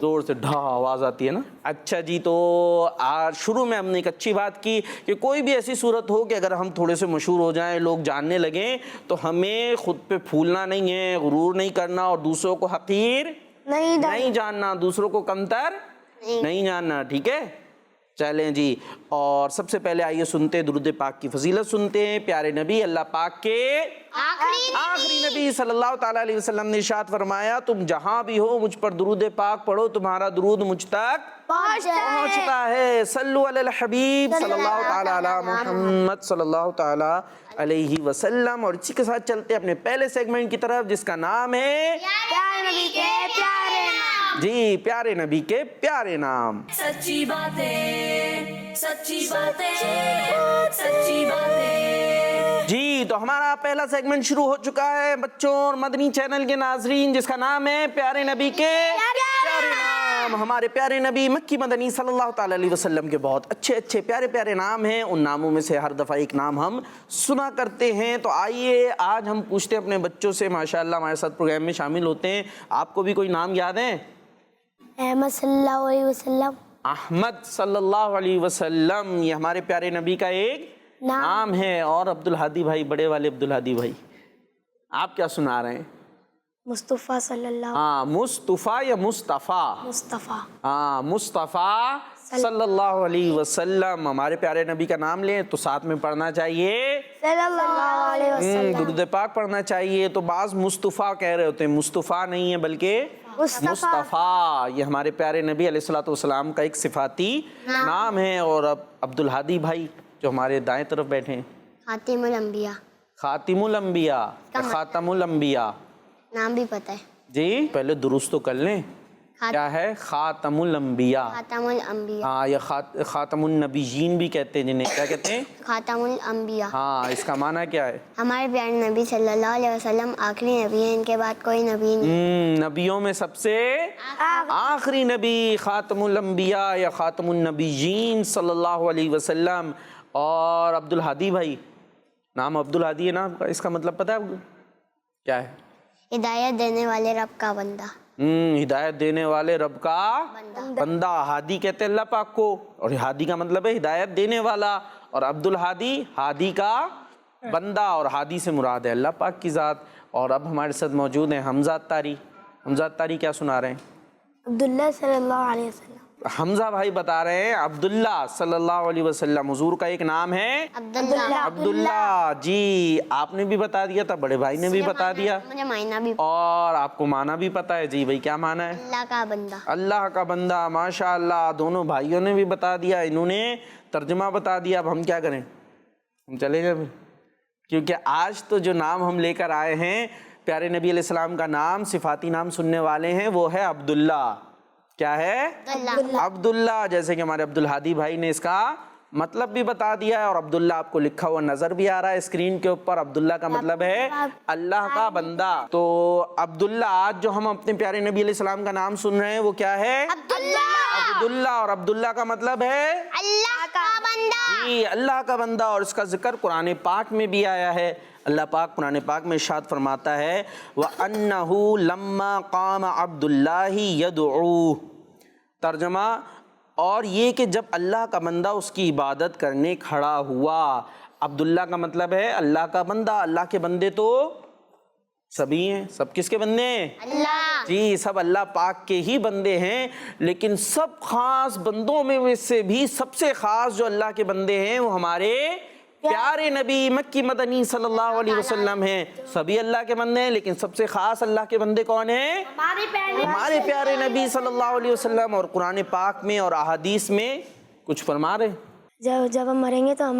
زور سے ڈھا آواز آتی ہے نا. اچھا جی, تو آج شروع میں ہم نے ایک اچھی بات کی کہ کوئی بھی ایسی صورت ہو کہ اگر ہم تھوڑے سے مشہور ہو جائیں, لوگ جاننے لگیں, تو ہمیں خود پہ پھولنا نہیں ہے, غرور نہیں کرنا, اور دوسروں کو حقیر نہیں جاننا, دوسروں کو کمتر نہیں جاننا. ٹھیک ہے, چلیں جی. اور سب سے پہلے آئیے سنتے درود پاک کی فضیلت سنتے ہیں. پیارے نبی اللہ پاک کے آخری نبی صلی اللہ تعالیٰ علیہ وسلم نے ارشاد فرمایا, تم جہاں بھی ہو مجھ پر درود پاک پڑھو, تمہارا درود مجھ تک پہنچتا ہے. صلو علی الحبیب صلی اللہ تعالیٰ علی محمد صلی اللہ تعالیٰ علیہ وسلم. اور اسی کے ساتھ چلتے اپنے پہلے سیگمنٹ کی طرف, جس کا نام ہے جی پیارے نبی کے پیارے نام. سچی باتیں, سچی باتیں, سچی باتیں. جی, تو ہمارا پہلا سیگمنٹ شروع ہو چکا ہے بچوں اور مدنی چینل کے ناظرین, جس کا نام ہے پیارے نبی کے پیارے نام. ہمارے پیارے نبی مکی مدنی صلی اللہ تعالیٰ علیہ وسلم کے بہت اچھے اچھے پیارے نام ہیں. ان ناموں میں سے ہر دفعہ ایک نام ہم سنا کرتے ہیں. تو آئیے آج ہم پوچھتے ہیں اپنے بچوں سے, ماشاءاللہ ہمارے ساتھ پروگرام میں شامل ہوتے ہیں. آپ کو بھی کوئی نام یاد ہے؟ احمد صلی اللہ علیہ وسلم. احمد صلی اللہ علیہ وسلم, یہ ہمارے پیارے نبی کا ایک نام ہے. اور عبدالہادی بھائی, بڑے والے عبدالہادی بھائی, آپ کیا سنا رہے ہیں؟ مصطفیٰ صلی اللہ. ہاں, مصطفیٰ یا مصطفیٰ؟ مصطفیٰ. ہاں, مصطفیٰ صلی اللہ علیہ وسلم. ہمارے پیارے نبی کا نام لیں تو ساتھ میں پڑھنا چاہیے صلی اللہ علیہ وسلم. درود پاک پڑھنا چاہیے. تو بعض مصطفیٰ کہہ رہے ہوتے ہیں, مصطفیٰ نہیں ہے بلکہ مصطفیٰ. یہ ہمارے پیارے نبی علیہ الصلوۃ والسلام کا ایک صفاتی نام ہے. اور اب عبدالہادی بھائی جو ہمارے دائیں طرف بیٹھے ہیں, خاتم الانبیاء. خاتم الانبیاء, خاتم الانبیاء نام بھی پتہ ہے جی. پہلے درست تو کر لیں, کیا ہے خاتم الانبیاء؟ خاتم الانبیاء. ہاں, یا خاتم النبیین بھی کہتے ہیں جنہیں, کیا کہتے ہیں؟ خاتم الانبیاء. ہاں, اس کا معنی کیا ہے؟ ہمارے پیارے نبی صلی اللہ علیہ وسلم آخری نبی ہیں, ان کے بعد کوئی نبی نہیں. نبیوں میں سب سے آخری نبی خاتم الانبیاء یا خاتم النبیین صلی اللہ علیہ وسلم. اور عبدالہادی بھائی, نام عبدالہادی ہے نا آپ کا, اس کا مطلب پتہ ہے آپ کو کیا ہے؟ ہدایت دینے والے رب کا بندہ. ہدایت دینے والے رب کا بندہ. ہادی کہتے ہیں اللہ پاک کو, اور ہادی کا مطلب ہے ہدایت دینے والا. اور عبدالہادی, ہادی کا بندہ, اور ہادی سے مراد ہے اللہ پاک کی ذات. اور اب ہمارے ساتھ موجود ہیں حمزہ اتاری. حمزہ اتاری کیا سنا رہے ہیں؟ عبداللہ صلی اللہ علیہ وسلم. حمزہ بھائی بتا رہے ہیں عبداللہ صلی اللہ علیہ وسلم. حضور کا ایک نام ہے عبداللہ. جی, آپ نے بھی بتا دیا تھا, بڑے بھائی نے بھی بتا دیا, مجھے معنی بھی, اور آپ کو معنی بھی پتا ہے. جی بھائی, کیا معنی ہے؟ اللہ کا بندہ. اللہ کا بندہ. ماشاء اللہ, دونوں بھائیوں نے بھی بتا دیا, انہوں نے ترجمہ بتا دیا. اب ہم کیا کریں, ہم چلے جائیں, کیونکہ آج تو جو نام ہم لے کر آئے ہیں پیارے نبی علیہ السلام کا نام, صفاتی نام سننے والے ہیں, وہ ہے عبداللہ. کیا ہے؟ عبداللہ. جیسے کہ ہمارے عبدالہادی بھائی نے اس کا مطلب بھی بتا دیا ہے, اور عبداللہ آپ کو لکھا ہوا نظر بھی آ رہا ہے اسکرین کے اوپر. عبداللہ کا مطلب ہے اللہ کا بندہ. تو عبداللہ, آج جو ہم اپنے پیارے نبی علیہ السلام کا نام سن رہے ہیں وہ کیا ہے؟ عبداللہ. اور عبداللہ کا مطلب ہے اللہ کا بندہ. جی, اللہ کا بندہ. اور اس کا ذکر قرآن پاک میں بھی آیا ہے. اللہ پاک قرآن پاک میں ارشاد فرماتا ہے وَأَنَّهُ لَمَّا قَامَ عَبْدُ اللَّهِ يَدْعُوهُ. ترجمہ, اور یہ کہ جب اللہ کا بندہ اس کی عبادت کرنے کھڑا ہوا. عبداللہ کا مطلب ہے اللہ کا بندہ. اللہ کے بندے تو سبھی ہیں. سب کس کے بندے ہیں؟ اللہ. جی, سب اللہ پاک کے ہی بندے ہیں. لیکن سب خاص بندوں میں سے بھی سب سے خاص جو اللہ کے بندے ہیں وہ ہمارے پیارے نبی مکی مدنی صلی اللہ علیہ وسلم ہیں. سبھی اللہ کے بندے ہیں, لیکن سب سے خاص اللہ کے بندے کون ہیں؟ ہمارے پیارے نبی صلی اللہ علیہ وسلم. اور قرآن پاک میں اور احادیث میں کچھ فرما رہے, جب ہم مریں گے تو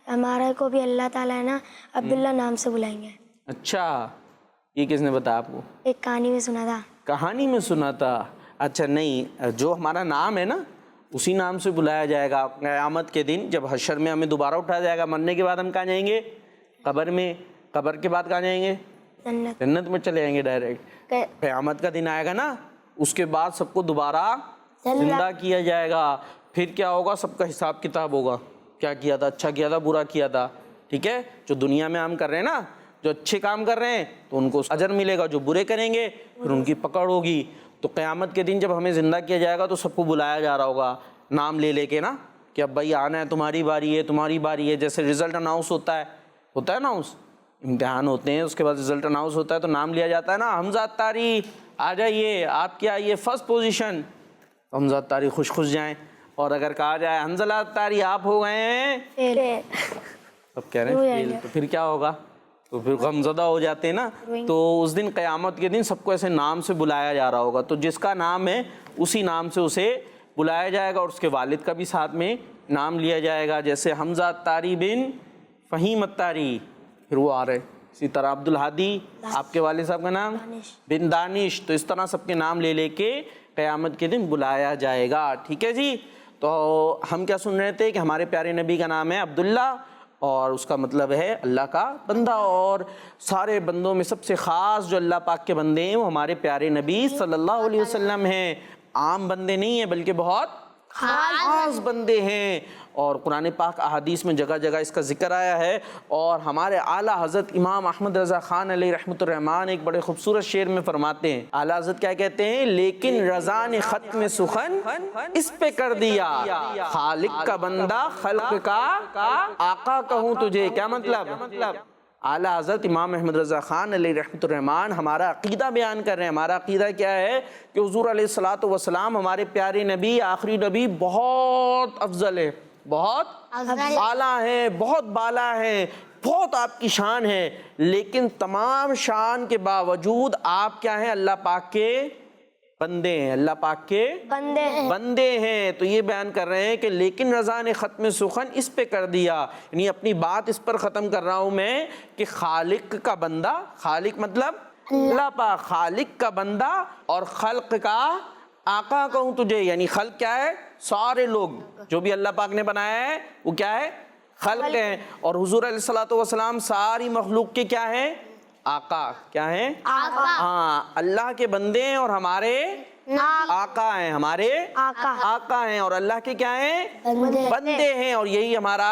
ہمارے کو بھی اللہ تعالیٰ ہے نا عبداللہ نام سے بلائیں گے. اچھا, یہ کس نے بتایا آپ کو؟ ایک کہانی میں سنا تھا. کہانی میں سنا تھا؟ اچھا, نہیں, جو ہمارا نام ہے نا اسی نام سے بلایا جائے گا قیامت کے دن. جب حشر میں ہمیں دوبارہ اٹھایا جائے گا, مرنے کے بعد ہم کہاں جائیں گے؟ قبر میں. قبر کے بعد کہاں جائیں گے؟ جنت میں چلے جائیں گے ڈائریکٹ. قیامت کا دن آئے گا نا, اس کے بعد سب کو دوبارہ زندہ کیا جائے گا. پھر کیا ہوگا؟ سب کا حساب کتاب ہوگا, کیا کیا تھا, اچھا کیا تھا, برا کیا تھا. ٹھیک ہے, جو دنیا میں ہم کر رہے ہیں نا, جو اچھے کام کر رہے ہیں تو ان کو اجر ملے گا, جو برے کریں گے پھر ان کی پکڑ ہوگی. تو قیامت کے دن جب ہمیں زندہ کیا جائے گا تو سب کو بلایا جا رہا ہوگا نام لے لے کے نا کہ اب بھائی آنا ہے، تمہاری باری ہے، تمہاری باری ہے. جیسے رزلٹ اناؤنس ہوتا ہے اناؤنس، امتحان ہوتے ہیں، اس کے بعد رزلٹ اناؤنس ہوتا ہے تو نام لیا جاتا ہے نا، حمزہ اتاری آ جائیے، آپ کیا آئیے فرسٹ پوزیشن. حمزہ اتاری خوش جائیں. اور اگر کہا جائے حنظلہ اتاری آپ ہو گئے ہیں، اب کہہ رہے ہیں فیل، تو پھر کیا ہوگا؟ تو پھر غمزدہ ہو جاتے ہیں نا. تو اس دن قیامت کے دن سب کو ایسے نام سے بلایا جا رہا ہوگا، تو جس کا نام ہے اسی نام سے اسے بلایا جائے گا، اور اس کے والد کا بھی ساتھ میں نام لیا جائے گا. جیسے حمزہ اتاری بن فہیم اتاری، پھر وہ آ رہے. اسی طرح عبدالہادی آپ کے والد صاحب کا نام بن دانش. تو اس طرح سب کے نام لے لے کے قیامت کے دن بلایا جائے گا. ٹھیک ہے جی. تو ہم کیا سن رہے تھے کہ ہمارے پیارے نبی کا نام ہے عبداللہ، اور اس کا مطلب ہے اللہ کا بندہ. اور سارے بندوں میں سب سے خاص جو اللہ پاک کے بندے ہیں وہ ہمارے پیارے نبی صلی اللہ علیہ وسلم ہیں. عام بندے نہیں ہیں بلکہ بہت خاص بندے ہیں. اور قرآن پاک احادیث میں جگہ جگہ اس کا ذکر آیا ہے. اور ہمارے اعلیٰ حضرت امام احمد رضا خان علیہ رحمۃ الرحمٰن ایک بڑے خوبصورت شعر میں فرماتے ہیں، اعلیٰ حضرت کیا کہتے ہیں؟ لیکن رضا نے ختم سخن اس پہ کر دیا، خالق کا بندہ خلق کا آقا کہوں تجھے. کیا مطلب؟ اعلیٰ حضرت امام احمد رضا خان علیہ رحمۃ الرحمٰن ہمارا عقیدہ بیان کر رہے ہیں. ہمارا عقیدہ کیا ہے کہ حضور علیہ الصلوۃ والسلام ہمارے پیارے نبی، آخری نبی، بہت افضل ہے، بہت اعلیٰ ہے، بہت بالا ہے، بہت آپ کی شان ہے. لیکن تمام شان کے باوجود آپ کیا ہیں؟ اللہ پاک کے بندے ہیں، اللہ پاک کے بندے ہیں. تو یہ بیان کر رہے ہیں کہ لیکن رضا نے ختم سخن اس پہ کر دیا، یعنی اپنی بات اس پر ختم کر رہا ہوں میں کہ خالق کا بندہ، خالق مطلب اللہ پاک، خالق کا بندہ اور خلق کا آقا کہوں تجھے. یعنی خلق کیا ہے؟ سارے لوگ جو بھی اللہ پاک نے بنایا ہے وہ کیا ہے؟ خلق ہیں. اور حضور علیہ الصلوۃ والسلام ساری مخلوق کے کیا ہیں؟ آقا. کیا ہیں؟ ہاں، اللہ کے بندے ہیں اور ہمارے آقا ہیں، ہمارے آقا ہیں. اور اللہ کے کیا ہیں؟ بندے ہیں. اور یہی ہمارا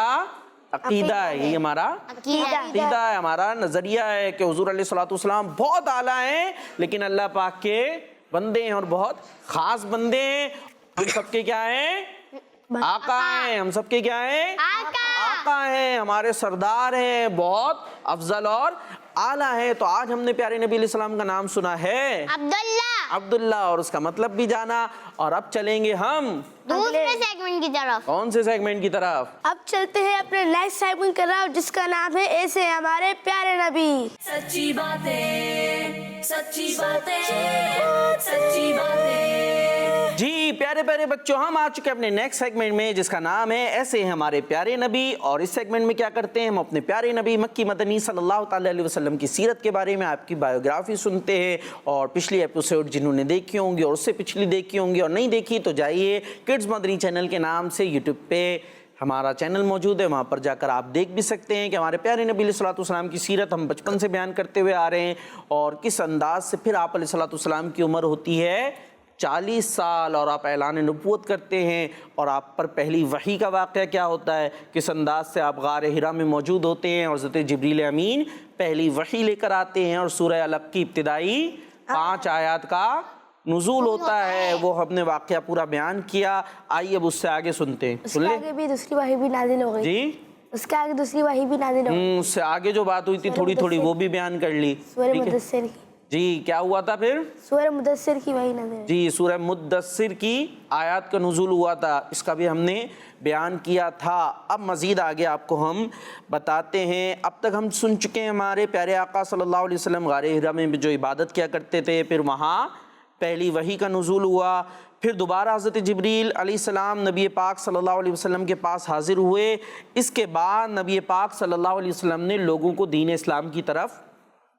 عقیدہ ہے، یہی ہمارا عقیدہ ہے، ہمارا نظریہ ہے کہ حضور علیہ الصلوۃ والسلام بہت اعلیٰ ہیں لیکن اللہ پاک کے بندے ہیں اور بہت خاص بندے ہیں. ہم سب کے کیا ہیں؟ آقا ہیں. ہم سب کے کیا ہیں؟ آقا ہیں، ہمارے سردار ہیں، بہت افضل اور اعلیٰ ہیں. تو آج ہم نے پیارے نبی علیہ السلام کا نام سنا ہے عبداللہ، اور اس کا مطلب بھی جانا. اور اب چلیں گے ہم دوسرے سیگمنٹ کی طرف. کون سے سیگمنٹ کی طرف؟ اب چلتے ہیں اپنے نیکسٹ سیگمنٹ کی طرف جس کا نام ہے ایسے ہمارے پیارے نبی. سچی باتیں، سچی باتیں، سچی باتیں. جی پیارے پیارے بچوں، ہم آ چکے اپنے نیکسٹ سیگمنٹ میں جس کا نام ہے ایسے ہیں ہمارے پیارے نبی. اور اس سیگمنٹ میں کیا کرتے ہیں؟ ہم اپنے پیارے نبی مکی مدنی صلی اللہ تعالی علیہ وسلم کی سیرت کے بارے میں آپ کی بایوگرافی سنتے ہیں. اور پچھلی ایپیسوڈ جنہوں نے دیکھی ہوں گی اور اس سے پچھلی دیکھی ہوں گی اور نہیں دیکھی تو جائیے کڈز مدنی چینل کے نام سے یوٹیوب پہ ہمارا چینل موجود ہے، وہاں پر جا کر آپ دیکھ بھی سکتے ہیں کہ ہمارے پیارے نبی علیہ الصلوۃ والسلام کی سیرت ہم بچپن سے بیان کرتے ہوئے آ رہے ہیں. اور کس انداز سے پھر آپ علیہ الصلوۃ والسلام کی عمر ہوتی ہے 40 سال اور آپ اعلان نبوت کرتے ہیں. اور آپ پر پہلی وحی کا واقعہ کیا ہوتا ہے، کس انداز سے آپ غار حرا میں موجود ہوتے ہیں اور حضرت جبریل امین پہلی وحی لے کر آتے ہیں اور سورہ علق کی ابتدائی 5 آیات کا نزول ہوتا ہے. وہ ہم نے واقعہ پورا بیان کیا. آئیے اب اس سے آگے سنتے ہیں. اس کے آگے بھی دوسری وحی بھی نازل ہو گئی. جی اس کے آگے دوسری وحی بھی نازل ہو گئی. اس سے آگے جو بات ہوئی تھی تھوڑی تھوڑی وہ بھی بیان کر لی. سورہ مدثر کی. جی کیا ہوا تھا پھر؟ سورہ مدثر کی وحی نازل ہوئی. جی سورہ مدثر کی آیات کا نزول ہوا تھا، اس کا بھی ہم نے بیان کیا تھا. اب مزید آگے آپ کو ہم بتاتے ہیں. اب تک ہم سن چکے ہیں ہمارے پیارے آقا صلی اللہ علیہ وسلم غار حرا میں جو عبادت کیا کرتے تھے، پھر وہاں پہلی وحی کا نزول ہوا. پھر دوبارہ حضرت جبریل علیہ السلام نبی پاک صلی اللہ علیہ وسلم کے پاس حاضر ہوئے. اس کے بعد نبی پاک صلی اللہ علیہ وسلم نے لوگوں کو دین اسلام کی طرف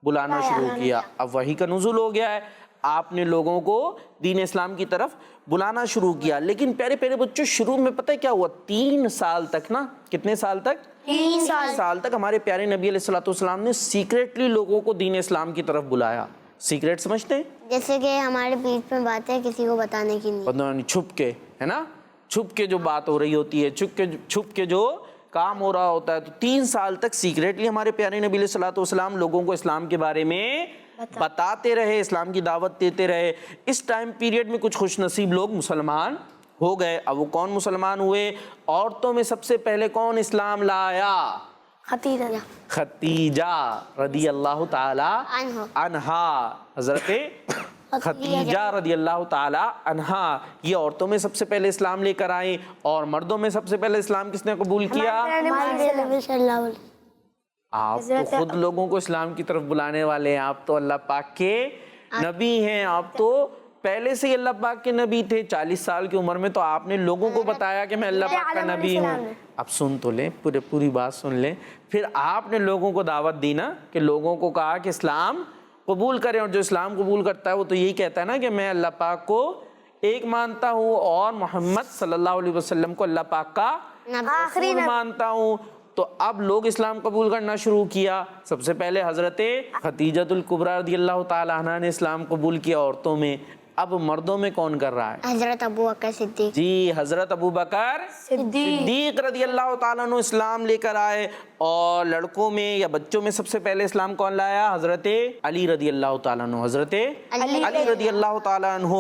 بلانا شروع کیا. اب وحی کا نزول ہو گیا ہے، آپ نے لوگوں کو دین اسلام کی طرف بلانا شروع کیا. لیکن پیارے پیارے بچوں، شروع میں پتہ کیا ہوا؟ 3 سال تک نا، کتنے سال تک؟ 3 سال تک ہمارے پیارے نبی علیہ الصلوۃ والسلام نے سیکریٹلی لوگوں کو دین اسلام کی طرف بلایا. سیکریٹ سمجھتے ہیں؟ جیسے کہ ہمارے بیچ میں باتیں کسی کو بتانے کی نہیں، چھپ کے، ہے نا، چھپ کے جو بات ہو رہی ہوتی ہے، چھپ کے جو کام ہو رہا ہوتا ہے. تو 3 سال تک سیکریٹلی ہمارے پیارے نبی علیہ الصلوۃ والسلام لوگوں کو اسلام کے بارے میں بتاتے رہے, اسلام کی دعوت دیتے رہے. اس ٹائم پیریڈ میں کچھ خوش نصیب لوگ مسلمان ہو گئے. اب وہ کون مسلمان ہوئے؟ عورتوں میں سب سے پہلے کون اسلام لایا؟ خدیجہ رضی اللہ تعالی عنہا. حضرت خدیجہ رضی اللہ تعالی عنہا یہ عورتوں میں سب سے پہلے اسلام لے کر آئیں. اور مردوں میں سب سے پہلے اسلام کس نے قبول کیا؟ آپ تو خود لوگوں کو اسلام کی طرف بلانے والے ہیں. آپ تو اللہ پاک کے نبی ہیں. آپ تو پہلے سے ہی اللہ پاک کے نبی تھے. 40 سال کی عمر میں تو آپ نے لوگوں کو بتایا کہ میں اللہ پاک کا نبی ہوں. اب سن تو لیں, پوری بات سن لیں. پھر آپ نے لوگوں کو دعوت دی نا, کہ لوگوں کو کہا کہ اسلام قبول کریں. اور جو اسلام قبول کرتا ہے وہ تو یہی کہتا ہے نا کہ میں اللہ پاک کو ایک مانتا ہوں اور محمد صلی اللہ علیہ وسلم کو اللہ پاک کا رسول مانتا ہوں. تو اب لوگ اسلام قبول کرنا شروع کیا. سب سے پہلے حضرت خدیجۃ الکبریٰ رضی اللہ تعالی عنہا نے اسلام قبول کیا عورتوں میں. اب مردوں میں کون کر رہا ہے؟ حضرت ابو بکر صدیق. جی, حضرت ابو بکر صدیق رضی اللہ تعالیٰ عنہ اسلام لے کر آئے. اور لڑکوں میں یا بچوں میں سب سے پہلے اسلام کون لایا؟ حضرت علی رضی اللہ تعالیٰ عنہ. حضرت علی رضی اللہ تعالیٰ عنہ.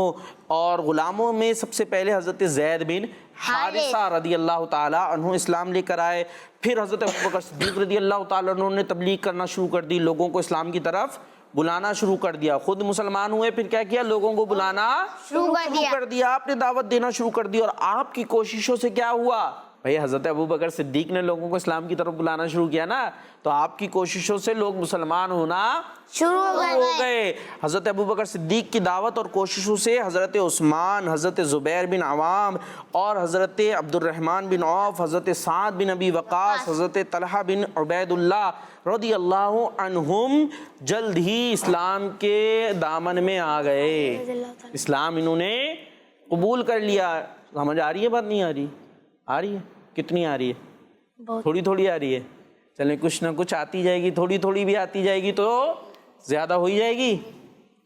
اور غلاموں میں سب سے پہلے حضرت زید بن حارثہ رضی اللہ تعالیٰ عنہ اسلام لے کر آئے. پھر حضرت ابو بکر صدیق رضی اللہ تعالیٰ عنہ نے تبلیغ کرنا شروع کر دی, لوگوں کو اسلام کی طرف بلانا شروع کر دیا. خود مسلمان ہوئے, پھر کیا کیا؟ لوگوں کو بلانا شروع کر دیا. آپ نے دعوت دینا شروع کر دی. اور آپ کی کوششوں سے کیا ہوا بھئی؟ حضرت ابو بکر صدیق نے لوگوں کو اسلام کی طرف بلانا شروع کیا نا, تو آپ کی کوششوں سے لوگ مسلمان ہونا شروع ہو گئے. حضرت ابو بکر صدیق کی دعوت اور کوششوں سے حضرت عثمان, حضرت زبیر بن عوام اور حضرت عبد الرحمن بن عوف, حضرت سعد بن ابی وقاص, حضرت طلحہ بن عبید اللہ رضی اللہ عنہم جلد ہی اسلام کے دامن میں آ گئے. اسلام انہوں نے قبول کر لیا. سمجھ آ رہی ہے بات؟ نہیں آ رہی؟ آ رہی ہے. کتنی آ رہی ہے؟ تھوڑی تھوڑی آ رہی ہے. چلیں کچھ نہ کچھ آتی جائے گی, تھوڑی تھوڑی بھی آتی جائے گی تو زیادہ ہو ہی جائے گی.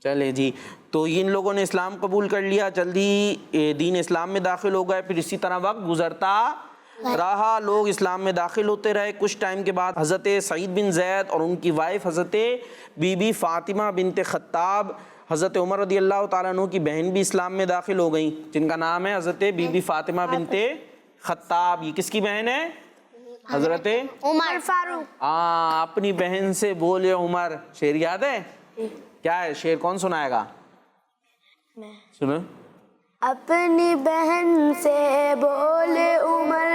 چلیں جی, تو ان لوگوں نے اسلام قبول کر لیا, جلدی دین اسلام میں داخل ہو گئے. پھر اسی طرح وقت گزرتا رہا, لوگ اسلام میں داخل ہوتے رہے. کچھ ٹائم کے بعد حضرت سعید بن زید اور ان کی وائف حضرت بی بی فاطمہ بنت خطاب, حضرت عمر رضی اللہ تعالیٰ عنہ کی بہن بھی اسلام میں داخل ہو گئیں, جن کا نام ہے حضرت بی بی فاطمہ بنت خطاب. یہ کس کی بہن ہے؟ حضرت عمر فاروق. ہاں, اپنی بہن سے بولے عمر. شعر یاد ہے؟ کیا ہے شعر؟ کون سنائے گا؟ سنو. اپنی بہن سے بولے عمر,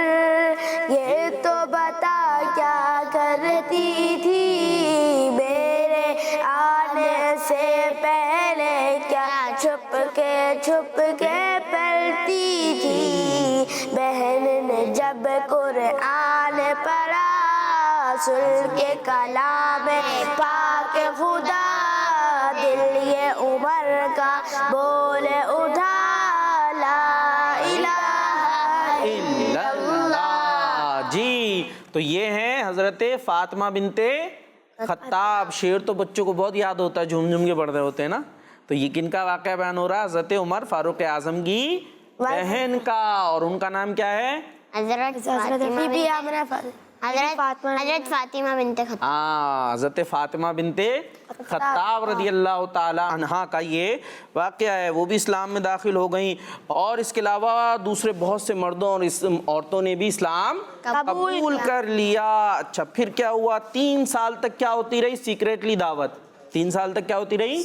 یہ تو بتا کیا کرتی تھی, میرے آنے سے پہلے کیا چھپ کے پڑھتی تھی. بہن نے جب قرآن پڑھا, سن کے کلام پاک خدا, دل یہ عمر کا بولے اٹھا, جی. تو یہ ہیں حضرت فاطمہ بنت خطاب. شعر تو بچوں کو بہت یاد ہوتا ہے, جھوم جھوم کے پڑھ رہے ہوتے ہیں نا. تو یہ کن کا واقعہ بیان ہو رہا ہے؟ حضرت عمر فاروق اعظم کی بہن کا. اور ان کا نام کیا ہے؟ حضرت فاطمہ بنت خطاب. ہاں, حضرت فاطمہ بنت خطاب رضی اللہ تعالی عنہا کا یہ واقعہ ہے. وہ بھی اسلام میں داخل ہو گئیں. اور اس کے علاوہ دوسرے بہت سے مردوں اور عورتوں نے بھی اسلام قبول کر لیا. اچھا, پھر کیا ہوا؟ 3 سال تک کیا ہوتی رہی؟ سیکریٹلی دعوت. 3 سال تک کیا ہوتی رہی؟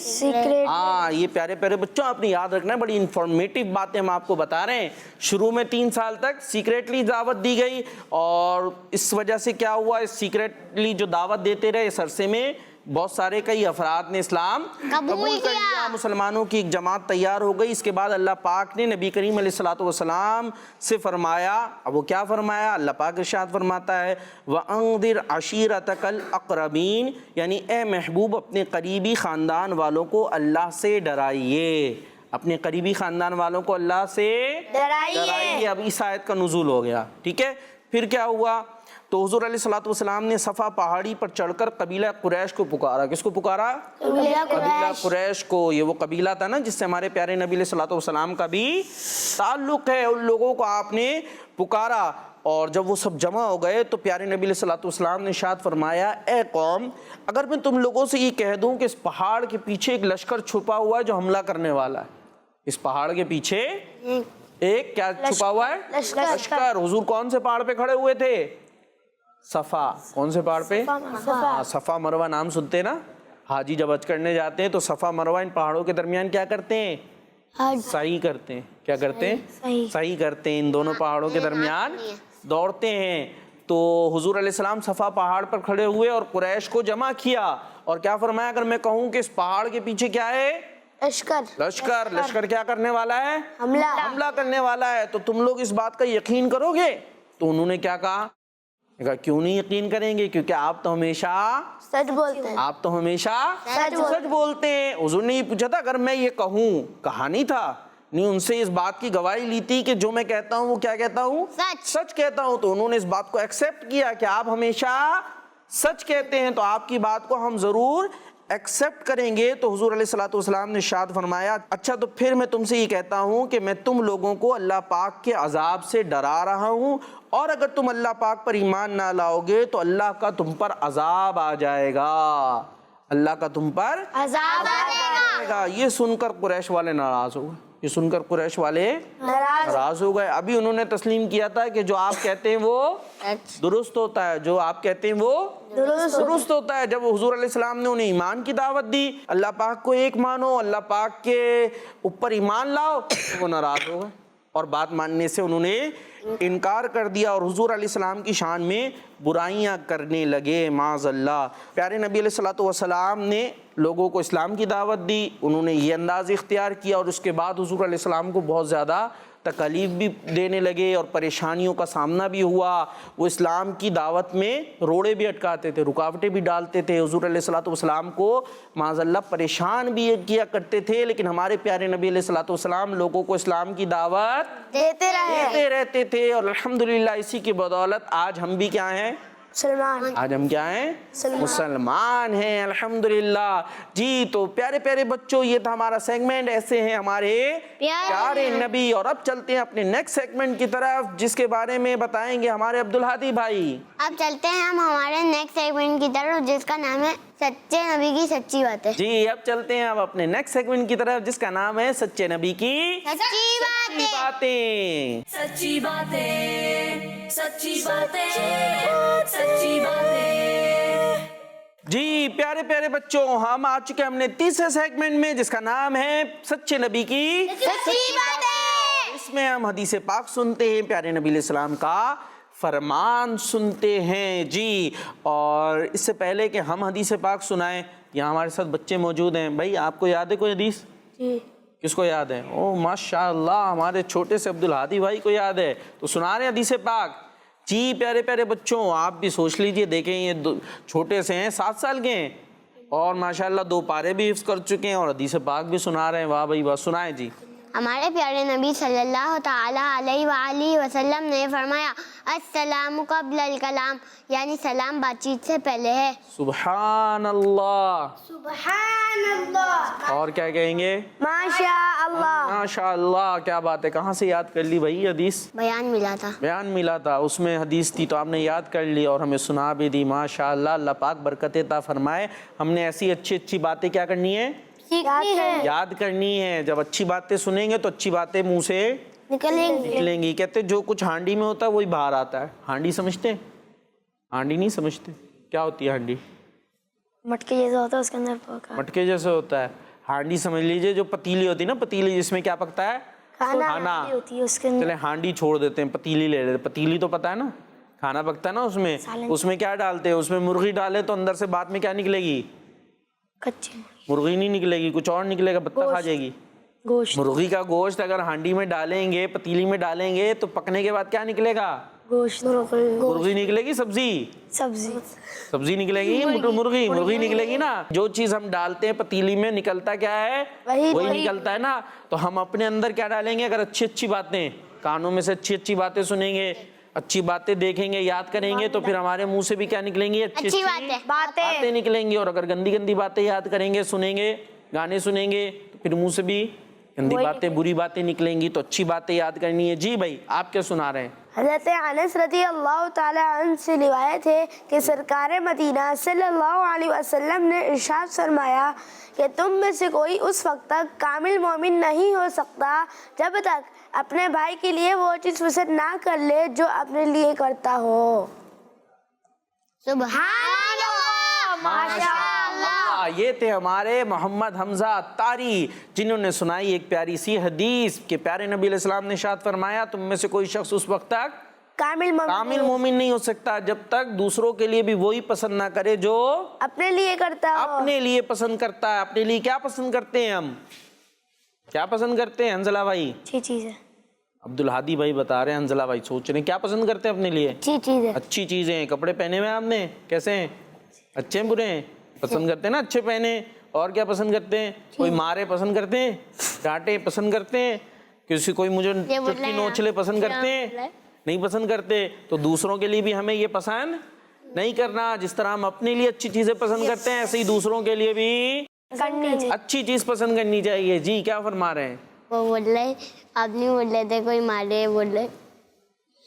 ہاں, یہ پیارے پیارے بچوں آپ نے یاد رکھنا ہے, بڑی انفارمیٹیو باتیں ہم آپ کو بتا رہے ہیں. شروع میں 3 سال تک سیکریٹلی دعوت دی گئی. اور اس وجہ سے کیا ہوا؟ اس سیکریٹلی جو دعوت دیتے رہے اس عرصے میں بہت سارے کئی افراد نے اسلام قبول کر لیا. مسلمانوں کی ایک جماعت تیار ہو گئی. اس کے بعد اللہ پاک نے نبی کریم علیہ الصلوۃ والسلام سے فرمایا. اب وہ کیا فرمایا؟ اللہ پاک ارشاد فرماتا ہے, وَأَنذِرْ عَشِيرَتَكَ الْأَقْرَبِينَ, یعنی اے محبوب اپنے قریبی خاندان والوں کو اللہ سے ڈرائیے. اپنے قریبی خاندان والوں کو اللہ سے ڈرائیے. اب اس آیت کا نزول ہو گیا. ٹھیک ہے, پھر کیا ہوا؟ تو حضور علیہ الصلوۃ والسلام نے صفا پہاڑی پر چڑھ کر قبیلہ قریش کو پکارا. کس کو پکارا؟ قبیلہ قریش کو. یہ وہ قبیلہ تھا نا جس سے ہمارے پیارے نبی علیہ الصلوۃ والسلام کا بھی تعلق ہے. ان لوگوں کو آپ نے پکارا اور جب وہ سب جمع ہو گئے تو پیارے نبی علیہ الصلوۃ والسلام نے ارشاد فرمایا اے قوم اگر میں تم لوگوں سے یہ کہہ دوں کہ اس پہاڑ کے پیچھے ایک لشکر چھپا ہوا ہے جو حملہ کرنے والا ہے. اس پہاڑ کے پیچھے ایک کیا چھپا ہوا ہے؟ لشکر. حضور کون سے پہاڑ پہ کھڑے ہوئے تھے؟ صفا. کون سے پہاڑ پہ؟ صفا مروہ. نام سنتے ہیں نا؟ حاجی جب حج کرنے جاتے ہیں تو صفا مروہ ان پہاڑوں کے درمیان کیا کرتے ہیں؟ سعی کرتے ہیں. کیا کرتے ہیں؟ سعی کرتے ہیں. ان دونوں پہاڑوں کے درمیان دوڑتے ہیں. تو حضور علیہ السلام صفا پہاڑ پر کھڑے ہوئے اور قریش کو جمع کیا اور کیا فرمایا اگر میں کہوں کہ اس پہاڑ کے پیچھے کیا ہے؟ لشکر کیا کرنے والا ہے؟ حملہ کرنے والا ہے. تو تم لوگ اس بات کا یقین کرو گے؟ تو انہوں نے کیا کہا؟ کیوں نہیں یقین کریں گے؟ کیونکہ آپ تو ہمیشہ سچ بولتے ہیں. آپ تو ہمیشہ سچ بولتے ہیں. حضور نے یہ پوچھا تھا اگر میں یہ کہوں، کہا نہیں تھا، نہیں ان سے اس بات کی گواہی لی تھی کہ جو میں کہتا ہوں وہ کیا کہتا ہوں؟ سچ کہتا ہوں. تو انہوں نے اس بات کو ایکسیپٹ کیا کہ آپ ہمیشہ سچ کہتے ہیں تو آپ کی بات کو ہم ضرور ایکسیپٹ کریں گے. تو حضور علیہ الصلوۃ والسلام نے ارشاد فرمایا اچھا تو پھر میں تم سے یہ کہتا ہوں کہ میں تم لوگوں کو اللہ پاک کے عذاب سے ڈرا رہا ہوں اور اگر تم اللہ پاک پر ایمان نہ لاؤ گے تو اللہ کا تم پر عذاب آ جائے گا. اللہ کا تم پر عذاب آ جائے گا. یہ سن کر قریش والے ناراض ہو گئے. یہ سن کر قریش والے ناراض ہو گئے. ابھی انہوں نے تسلیم کیا تھا کہ جو آپ کہتے ہیں وہ درست ہوتا ہے، جو آپ کہتے ہیں وہ درست ہوتا ہے. جب حضور علیہ السلام نے انہیں ایمان کی دعوت دی، اللہ پاک کو ایک مانو، اللہ پاک کے اوپر ایمان لاؤ، وہ ناراض ہو گئے اور بات ماننے سے انہوں نے انکار کر دیا اور حضور علیہ السلام کی شان میں برائیاں کرنے لگے. معاذ اللہ. پیارے نبی علیہ الصلوۃ والسلام نے لوگوں کو اسلام کی دعوت دی، انہوں نے یہ انداز اختیار کیا اور اس کے بعد حضور علیہ السلام کو بہت زیادہ تکالیف بھی دینے لگے اور پریشانیوں کا سامنا بھی ہوا. وہ اسلام کی دعوت میں روڑے بھی اٹکاتے تھے، رکاوٹیں بھی ڈالتے تھے. حضور علیہ الصلوۃ والسلام کو معاذ اللہ پریشان بھی کیا کرتے تھے، لیکن ہمارے پیارے نبی علیہ الصلوۃ والسلام لوگوں کو اسلام کی دعوت دیتے رہتے تھے اور الحمدللہ اسی کی بدولت آج ہم بھی کیا ہیں؟ آج ہم کیا ہیں؟ مسلمان ہیں الحمدللہ. جی تو پیارے پیارے بچوں یہ تھا ہمارا سیگمنٹ ایسے ہیں ہمارے پیارے نبی. اور اب چلتے ہیں اپنے نیکسٹ سیگمنٹ کی طرف جس کے بارے میں بتائیں گے ہمارے عبدالہادی بھائی. اب چلتے ہیں ہم ہمارے نیکسٹ سیگمنٹ کی طرف جس کا نام ہے سچے نبی کی سچی باتیں. جی اب چلتے ہیں اب اپنے نیکسٹ سیگمنٹ کی طرف جس کا نام ہے سچے نبی کی سچی باتیں. سچی باتیں، سچی باتیں، سچی باتیں. جی پیارے پیارے بچوں ہم آ چکے ہم نے تیسرے سیگمنٹ میں جس کا نام ہے سچے نبی کی سچی باتیں. اس میں ہم حدیث پاک سنتے ہیں، پیارے نبی علیہ السلام کا فرمان سنتے ہیں. جی اور اس سے پہلے کہ ہم حدیث پاک سنائیں یہاں ہمارے ساتھ بچے موجود ہیں. بھائی آپ کو یاد ہے کوئی حدیث؟ جی. کس کو یاد ہے؟ او ماشاءاللہ ہمارے چھوٹے سے عبدالہادی بھائی کو یاد ہے. تو سنا رہے ہیں حدیث پاک. جی پیارے پیارے بچوں آپ بھی سوچ لیجئے، دیکھیں یہ چھوٹے سے ہیں 7 سال کے ہیں اور ماشاءاللہ 2 پارے بھی حفظ کر چکے ہیں اور حدیث پاک بھی سنا رہے ہیں. واہ بھائی واہ. سنائیں جی. ہمارے پیارے نبی صلی اللہ تعالیٰ علیہ وآلہ وسلم نے فرمایا السلام قبل الکلام، یعنی سلام بات چیت سے پہلے ہے. سبحان اللہ. سبحان اللہ. اور کیا کہیں گے؟ ماشاء اللہ. ماشاء اللہ. کیا بات ہے. کہاں سے یاد کر لی بھائی حدیث؟ بیان ملا تھا اس میں حدیث تھی تو آپ نے یاد کر لی اور ہمیں سنا بھی دی. ماشاء اللہ. اللہ پاک برکت عطا فرمائے. ہم نے ایسی اچھی باتیں کیا کرنی ہے؟ یاد کرنی ہے. جب اچھی باتیں سنیں گے تو اچھی باتیں منہ سے نکلیں گی. کہتے جو کچھ ہانڈی میں ہوتا ہے وہی باہر آتا ہے. ہانڈی سمجھتے ہیں؟ ہانڈی نہیں سمجھتے؟ کیا ہوتی ہے ہانڈی؟ مٹکے جیسا ہوتا ہے اس کے اندر مٹکے جیسے ہوتا ہے. ہانڈی سمجھ لیجئے جو پتیلی ہوتی ہے نا، پتیلی جس میں کیا پکتا ہے؟ کھانا ہوتی ہے اس کے اندر. چلے ہانڈی چھوڑ دیتے ہیں، پتیلی لے لیتے. پتیلی تو پتہ ہے نا کھانا پکتا ہے نا، اس میں کیا ڈالتے ہیں؟ اس میں مرغی ڈالے تو اندر سے بعد میں کیا نکلے گی؟ کچی مرغی نہیں نکلے گی، کچھ اور نکلے گا. بطخ کھا جائے گی. گوشت. مرغی کا گوشت اگر ہانڈی میں ڈالیں گے، پتیلی میں ڈالیں گے تو پکنے کے بعد کیا نکلے گا؟ گوشت. مرغی نکلے گی. سبزی نکلے گی. مرغی نکلے گی نا. جو چیز ہم ڈالتے ہیں پتیلی میں نکلتا کیا ہے؟ وہی نکلتا ہے نا. تو ہم اپنے اندر کیا ڈالیں گے؟ اگر اچھی باتیں کانوں میں سے اچھی باتیں سنیں گے، اچھی باتیں دیکھیں گے, یاد کریں گے تو پھر ہمارے منہ سے بھی کیا نکلیں گی؟ اچھی باتیں نکلیں گی. اور اگر گندی گندی باتیں یاد کریں گے, سنیں گے, گانے سنیں گے, تو پھر منہ سے بھی گندی باتیں, بری باتیں نکلیں گی. تو اچھی باتیں یاد کرنی ہے. جی بھائی آپ کیا سنا رہے ہیں؟ حضرت انس رضی اللہ تعالی عنہ سے روایت ہے کہ سرکار مدینہ صلی اللہ علیہ وسلم نے ارشاد فرمایا کہ تم میں سے کوئی اس وقت تک کامل مومن نہیں ہو سکتا جب تک اپنے بھائی کے لیے وہ چیز پسند نہ کر لے جو اپنے لیے کرتا ہو. سبحان اللہ, ماشاءاللہ. یہ تھے ہمارے محمد حمزہ عطاری جنہوں نے سنائی ایک پیاری سی حدیث کہ پیارے نبی علیہ السلام نے ارشاد فرمایا تم میں سے کوئی شخص اس وقت تک کامل مومن نہیں ہو سکتا جب تک دوسروں کے لیے بھی وہی پسند نہ کرے جو اپنے لیے کرتا ہو. اپنے لیے پسند کرتا ہے. اپنے لیے کیا پسند کرتے ہیں ہم؟ کیا پسند کرتے ہیں حنزلہ بھائی؟ اچھی چیز ہے. عبدالہادی بھائی بتا رہے ہیں, حنزلہ بھائی سوچ رہے ہیں کیا پسند کرتے ہیں اپنے لیے؟ اچھی چیز ہے. اچھی چیزیں. کپڑے پہنے ہوئے آپ نے کیسے ہیں؟ اچھے ہیں برے ہیں؟ پسند کرتے ہیں نا اچھے پہنے. اور کیا پسند کرتے ہیں؟ کوئی مارے پسند کرتے ہیں, ڈانٹے پسند کرتے ہیں, کسی کوئی مجھے چٹکی نوچلے پسند کرتے ہیں؟ نہیں پسند کرتے. تو دوسروں کے لیے بھی ہمیں یہ پسند نہیں کرنا. جس طرح ہم اپنے لیے اچھی چیزیں پسند کرتے ہیں ایسے ہی دوسروں کے لیے بھی اچھی چیز پسند کرنی چاہیے. جی کیا فرما رہے ہیں؟ وہ بول رہے آپ نہیں بول رہے تھے کوئی مارے بول رہے.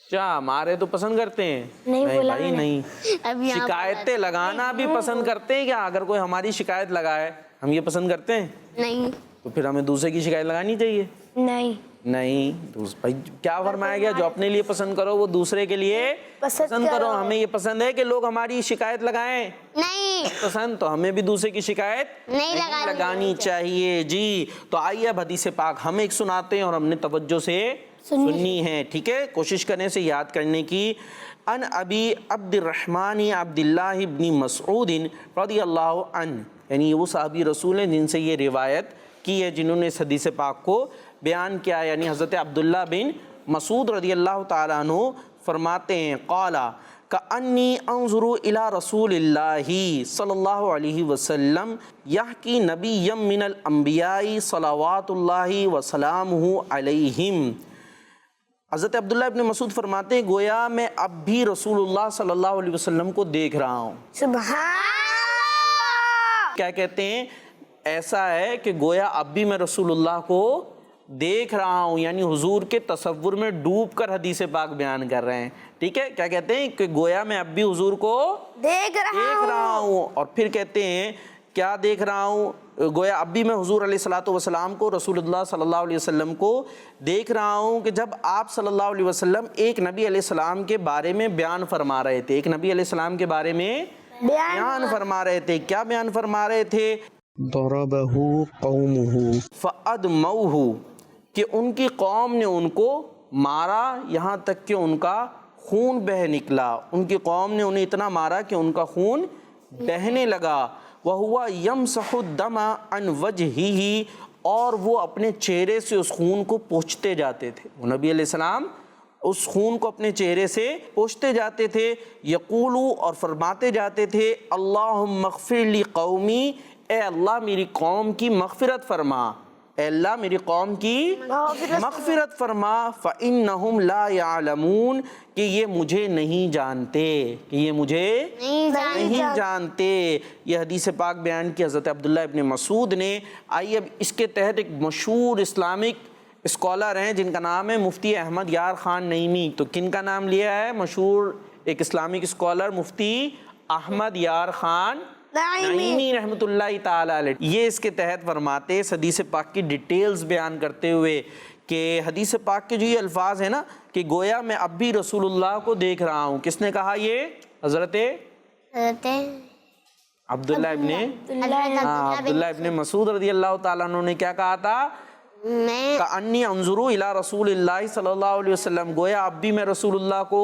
کیا مارے تو پسند کرتے ہیں؟ نہیں بولا بھائی نہیں. شکایتیں لگانا بھی پسند کرتے ہیں کیا؟ اگر کوئی ہماری شکایت لگائے ہم یہ پسند کرتے ہیں؟ نہیں. تو پھر ہمیں دوسرے کی شکایت لگانی چاہیے؟ نہیں. بھائی کیا فرمایا گیا؟ جو اپنے لیے پسند کرو وہ دوسرے کے لیے پسند کرو. ہمیں یہ پسند ہے کہ لوگ ہماری شکایت لگائیں؟ نہیں پسند. تو ہمیں بھی دوسرے کی شکایت نہیں لگانی چاہیے. جی تو آئیے اب حدیث پاک ہم ایک سناتے ہیں اور ہم نے توجہ سے سننی ہے. ٹھیک ہے, کوشش کرنے سے یاد کرنے کی. ان ابی عبد الرحمن عبد اللہ ابن مسعود رضی اللہ عنہ, یعنی وہ صحابی رسول ہیں جن سے یہ روایت کی ہے, جنہوں نے اس حدیث پاک کو بیان کیا, یعنی حضرت عبداللہ بن مسعود رضی اللہ تعالیٰ عنہ فرماتے ہیں قال کأنی انظر الی رسول اللہ صلی اللہ علیہ وسلم یحکی نبی من الانبیاء صلوات اللہ وسلامہ علیہم. حضرت عبداللہ ابن مسعود فرماتے ہیں گویا میں اب بھی رسول اللہ صلی اللہ علیہ وسلم کو دیکھ رہا ہوں. سبحان اللہ. کیا کہتے ہیں؟ ایسا ہے کہ گویا اب بھی میں رسول اللہ کو دیکھ رہا ہوں, یعنی حضور کے تصور میں ڈوب کر حدیث پاک بیان کر رہے ہیں. ٹھیک ہے, کیا کہتے ہیں کہ گویا میں اب بھی حضور کو دیکھ رہا ہوں. اور پھر کہتے ہیں کیا دیکھ رہا ہوں؟ گویا اب بھی میں حضور علیہ الصلوۃ والسلام کو, رسول اللہ صلی اللہ علیہ وسلم کو دیکھ رہا ہوں کہ جب آپ صلی اللہ علیہ وسلم ایک نبی علیہ السلام کے بارے میں بیان فرما رہے تھے. ایک نبی علیہ السلام کے بارے میں بیان فرما رہے تھے. کیا بیان فرما رہے تھے؟ ضربہ قومہ فادموہ, کہ ان کی قوم نے ان کو مارا یہاں تک کہ ان کا خون بہہ نکلا. ان کی قوم نے انہیں اتنا مارا کہ ان کا خون بہنے لگا. وَهُوَ يَمْسَحُ الدَّمَ عَنْ وَجْهِهِ, اور وہ اپنے چہرے سے اس خون کو پوچھتے جاتے تھے. وہ نبی علیہ السلام اس خون کو اپنے چہرے سے پوچھتے جاتے تھے. یقولو, اور فرماتے جاتے تھے اللہم اغفر لی قومی, اے اللہ میری قوم کی مغفرت فرما, اے اللہ میری قوم کی مغفرت فرما. فَإِنَّهُمْ لَا يَعْلَمُونَ, کہ یہ مجھے نہیں جانتے, کہ یہ مجھے نہیں جانتے. یہ حدیث پاک بیان کی حضرت عبداللہ ابن مسعود نے. آئیے اب اس کے تحت ایک مشہور اسلامک اسکالر ہیں جن کا نام ہے مفتی احمد یار خان نعیمی. تو کن کا نام لیا ہے؟ مشہور ایک اسلامک اسکالر مفتی احمد یار خان نعیمی رحمۃ اللہ تعالی علیہ. یہ اس کے تحت فرماتے اس حدیث پاک کی ڈیٹیلز بیان کرتے ہوئے کہ حدیث پاک کے جو یہ الفاظ ہیں نا کہ گویا میں اب بھی رسول اللہ کو دیکھ رہا ہوں. کس نے کہا یہ؟ حضرت عبداللہ ابن مسعود رضی اللہ تعالیٰ عنہ نے کیا کہا تھا؟ کأنی انظر الی رسول اللہ صلی اللہ علیہ وسلم, گویا اب بھی میں رسول اللہ کو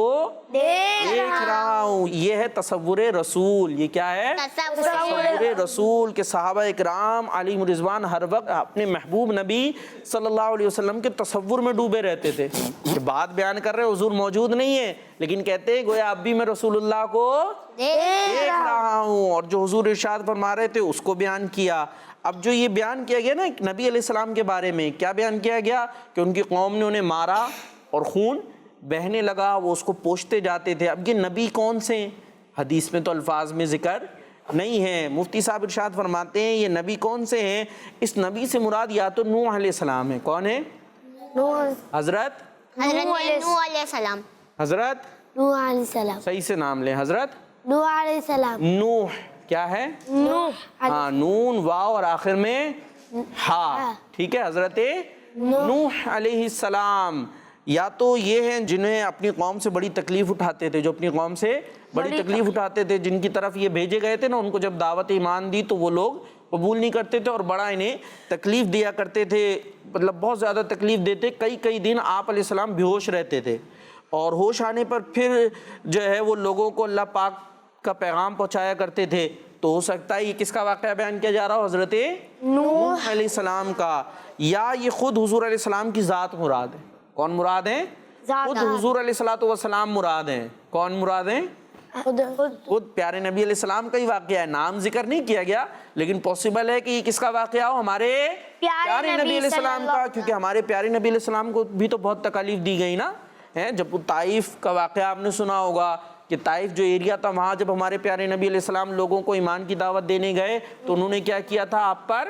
دیکھ رہا ہوں. یہ ہے تصور رسول. یہ کیا ہے؟ تصور رسول. کہ صحابہ اکرام علیہم رضوان ہر وقت اپنے محبوب نبی صلی اللہ علیہ وسلم کے تصور میں ڈوبے رہتے تھے. کہ بات بیان کر رہے حضور موجود نہیں ہے لیکن کہتے ہیں گویا اب بھی میں رسول اللہ کو دیکھ رہا ہوں. اور جو حضور ارشاد فرما رہے تھے اس کو بیان کیا. اب جو یہ بیان کیا گیا نا نبی علیہ السلام کے بارے میں, کیا بیان کیا گیا؟ کہ ان کی قوم نے انہیں مارا اور خون بہنے لگا، وہ اس کو پوچھتے جاتے تھے۔ اب یہ نبی کون سے ہیں؟ حدیث میں تو الفاظ میں ذکر نہیں ہے۔ مفتی صاحب ارشاد فرماتے ہیں یہ نبی کون سے ہیں؟ اس نبی سے مراد یا تو نوح علیہ السلام ہے۔ کون ہے؟ حضرت نوح علیہ السلام۔ حضرت نوح علیہ السلام، صحیح سے نام لیں، حضرت نوح علیہ السلام، نوح۔ کیا ہے؟ نوح ہاں، نون واو اور آخر میں ہا، ٹھیک ہے، حضرت نوح علیہ السلام۔ یا تو یہ ہیں جنہیں اپنی قوم سے بڑی تکلیف اٹھاتے تھے، جو اپنی قوم سے بڑی تکلیف اٹھاتے تھے، جن کی طرف یہ بھیجے گئے تھے نا، ان کو جب دعوت ایمان دی تو وہ لوگ قبول نہیں کرتے تھے اور بڑا انہیں تکلیف دیا کرتے تھے، مطلب بہت زیادہ تکلیف دیتے۔ کئی دن آپ علیہ السلام بے ہوش رہتے تھے، اور ہوش آنے پر پھر جو ہے وہ لوگوں کو اللہ پاک کا پیغام پہنچایا کرتے تھے۔ تو ہو سکتا ہے یہ کس کا واقعہ بیان کیا جا رہا ہو؟ حضرت نوح علیہ السلام کا، یا یہ خود حضور علیہ السلام کی ذات مراد ہے۔ کون مراد ہیں؟ خود حضور علیہ السلام مراد ہیں۔ کون مراد ہیں؟ خود پیارے نبی علیہ السلام کا ہی واقعہ ہے، نام ذکر نہیں کیا گیا، لیکن پاسبل ہے کہ یہ کس کا واقعہ ہو؟ ہمارے پیارے نبی علیہ السلام کا، کیونکہ ہمارے پیارے نبی علیہ السلام کو بھی تو بہت تکالیف دی گئی نا۔ جب طائف کا واقعہ آپ نے سنا ہوگا کہ طائف جو ایریا تھا، وہاں جب ہمارے پیارے نبی علیہ السلام لوگوں کو ایمان کی دعوت دینے گئے تو انہوں نے کیا کیا تھا؟ آپ پر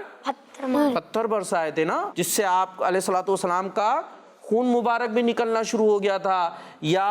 پتھر برسائے تھے نا، جس سے آپ علیہ السلام کا خون مبارک بھی نکلنا شروع ہو گیا تھا۔ یا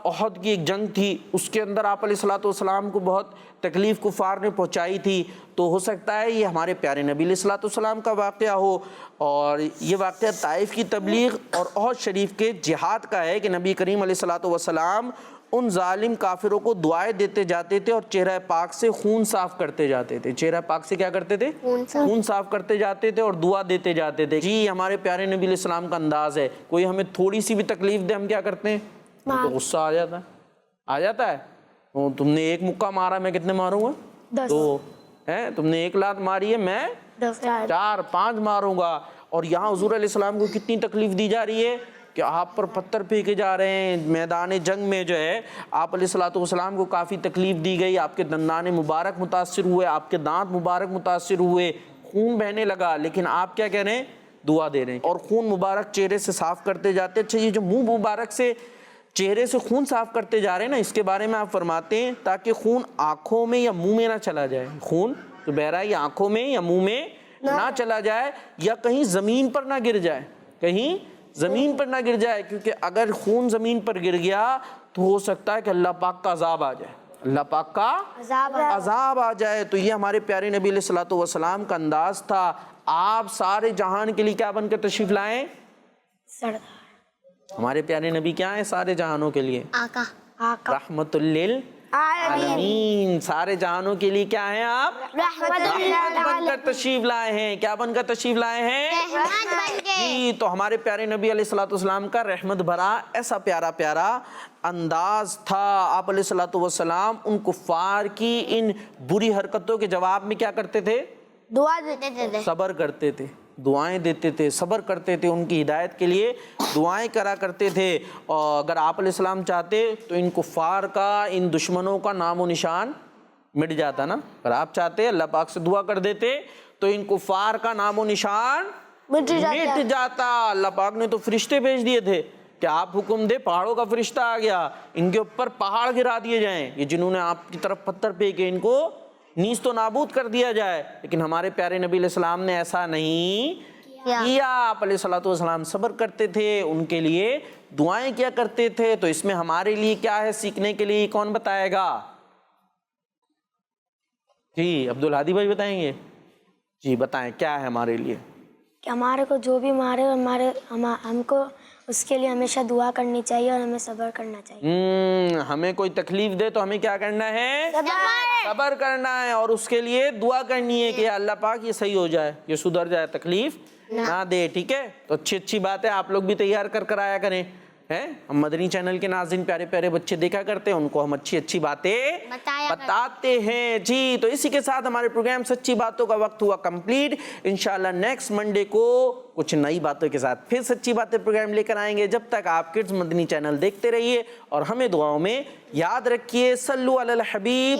احد کی ایک جنگ تھی، اس کے اندر آپ علیہ السلام کو بہت تکلیف کفار نے پہنچائی تھی۔ تو ہو سکتا ہے یہ ہمارے پیارے نبی علیہ السلام کا واقعہ ہو، اور یہ واقعہ طائف کی تبلیغ اور احد شریف کے جہاد کا ہے کہ نبی کریم علیہ السلام ان ظالم کافروں کو دعائیں دیتے جاتے تھے اور چہرہ پاک سے خون صاف کرتے جاتے تھے۔ چہرہ پاک سے کیا کرتے تھے؟ خون صاف کرتے جاتے تھے اور دعا دیتے جاتے تھے۔ جی ہمارے پیارے نبی علیہ السلام کا انداز ہے، کوئی ہمیں تھوڑی سی بھی تکلیف دے ہم کیا کرتے ہیں؟ تو غصہ آ جاتا ہے۔ تم نے ایک مکہ مارا، میں کتنے ماروں گا؟ 2 ہے۔ تم نے 1 لات ماری ہے، میں 4 5 ماروں گا۔ اور یہاں حضور علیہ السلام کو کتنی تکلیف دی جا رہی ہے کہ آپ پر پتھر پھینکے جا رہے ہیں۔ میدان جنگ میں جو ہے آپ علیہ السلام کو کافی تکلیف دی گئی، آپ کے دندان مبارک متاثر ہوئے، آپ کے دانت مبارک متاثر ہوئے، خون بہنے لگا، لیکن آپ کیا کہہ رہے ہیں؟ دعا دے رہے ہیں، اور خون مبارک چہرے سے صاف کرتے جاتے۔ اچھا، یہ جو منہ مبارک سے چہرے سے خون صاف کرتے جا رہے ہیں نا، اس کے بارے میں آپ فرماتے ہیں تاکہ خون آنکھوں میں یا منہ میں نہ چلا جائے۔ خون جو بہ رہا ہے یہ آنکھوں میں یا منہ میں نہ چلا جائے، یا کہیں زمین پر نہ گر جائے، کہیں زمین پر نہ گر جائے، کیونکہ اگر خون زمین پر گر گیا تو ہو سکتا ہے کہ اللہ پاک کا عذاب آ جائے، اللہ پاک کا عذاب آ جائے۔ تو یہ ہمارے پیارے نبی علیہ السلام کا انداز تھا۔ آپ سارے جہان کے لیے کیا بن کر تشریف لائیں؟ ہمارے پیارے نبی کیا ہیں سارے جہانوں کے لیے؟ آقا، رحمت للعالمین۔ سارے جہانوں کے لیے کیا ہیں آپ؟ رحمت بن کر تشریف لائے ہیں۔ کیا بن کر تشریف لائے ہیں؟ رحمت بن کے۔ جی، تو ہمارے پیارے نبی علیہ السلام کا رحمت بھرا ایسا پیارا انداز تھا۔ آپ علیہ السلام ان کفار کی ان بری حرکتوں کے جواب میں کیا کرتے تھے؟ دعا دیتے تھے، صبر کرتے تھے، دعائیں دیتے تھے، صبر کرتے تھے، ان کی ہدایت کے لیے دعائیں کرا کرتے تھے۔ اور اگر آپ علیہ السلام چاہتے تو ان کفار کا، ان دشمنوں کا نام و نشان مٹ جاتا نا۔ اگر آپ چاہتے اللہ پاک سے دعا کر دیتے تو ان کفار کا نام و نشان مٹ جاتا۔ اللہ پاک نے تو فرشتے بھیج دیے تھے کہ آپ حکم دے، پہاڑوں کا فرشتہ آ گیا، ان کے اوپر پہاڑ گرا دیے جائیں، یہ جنہوں نے آپ کی طرف پتھر پھینکے ان کو نیست و نابود کر دیا جائے۔ لیکن ہمارے پیارے نبی علیہ السلام نے ایسا نہیں کیا۔ آپ علیہ السلام صبر کرتے تھے، ان کے لیے دعائیں کیا کرتے تھے۔ تو اس میں ہمارے لیے کیا ہے سیکھنے کے لیے؟ کون بتائے گا؟ جی عبدالہادی بھائی بتائیں گے؟ جی بتائیں کیا ہے ہمارے لیے؟ کہ ہمارے کو جو بھی مارے ہم کو اس کے لیے ہمیشہ دعا کرنی چاہیے اور ہمیں صبر کرنا چاہیے۔ ہمیں کوئی تکلیف دے تو ہمیں کیا کرنا ہے؟ صبر کرنا ہے، اور اس کے لیے دعا کرنی ہے کہ اللہ پاک یہ صحیح ہو جائے، یہ سدھر جائے، تکلیف نہ دے۔ ٹھیک ہے، تو اچھی بات ہے، آپ لوگ بھی تیار کر آیا کریں۔ ہم مدنی چینل کے ناظرین پیارے پیارے بچے دیکھا کرتے ہیں، ان کو ہم اچھی باتیں بتاتے ہیں۔ جی تو اسی کے ساتھ ہمارے پروگرام سچی باتوں کا وقت ہوا کمپلیٹ۔ انشاءاللہ نیکسٹ منڈے کو کچھ نئی باتوں کے ساتھ پھر سچی باتیں پروگرام لے کر آئیں گے۔ جب تک آپ کڈز مدنی چینل دیکھتے رہیے اور ہمیں دعاؤں میں یاد رکھیے۔ صلو علی الحبیب